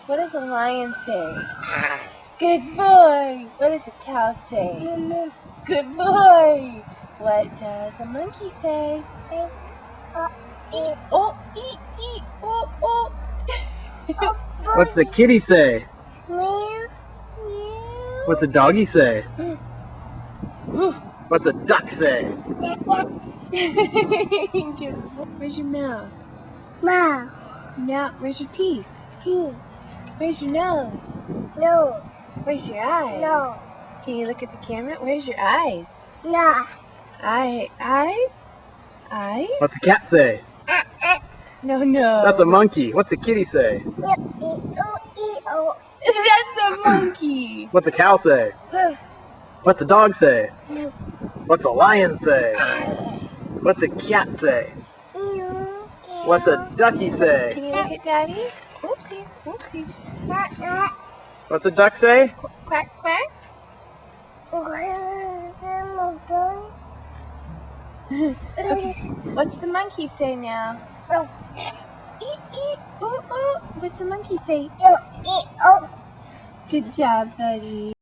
What does a lion say? Good boy. What does a cow say? Good boy. What does a monkey say? Oh, eat, eat, oh, oh. What's a kitty say? Meow. What's a doggy say? What's a duck say? Where's your mouth? Mouth. Now, where's your teeth? Teeth. Where's your nose? No. Where's your eyes? No. Can you look at the camera? Where's your eyes? No. Eyes? Eyes? What's a cat say? No, no. That's a monkey. What's a kitty say? That's a monkey. What's a cow say? What's a dog say? What's a lion say? What's a cat say? What's a ducky say? Can you look at Daddy? Oopsies, oopsies. What's a duck say? Quack, quack. Okay. What's the monkey say now? Eat, eat, ooh, ooh. What's the monkey say? Good job, buddy.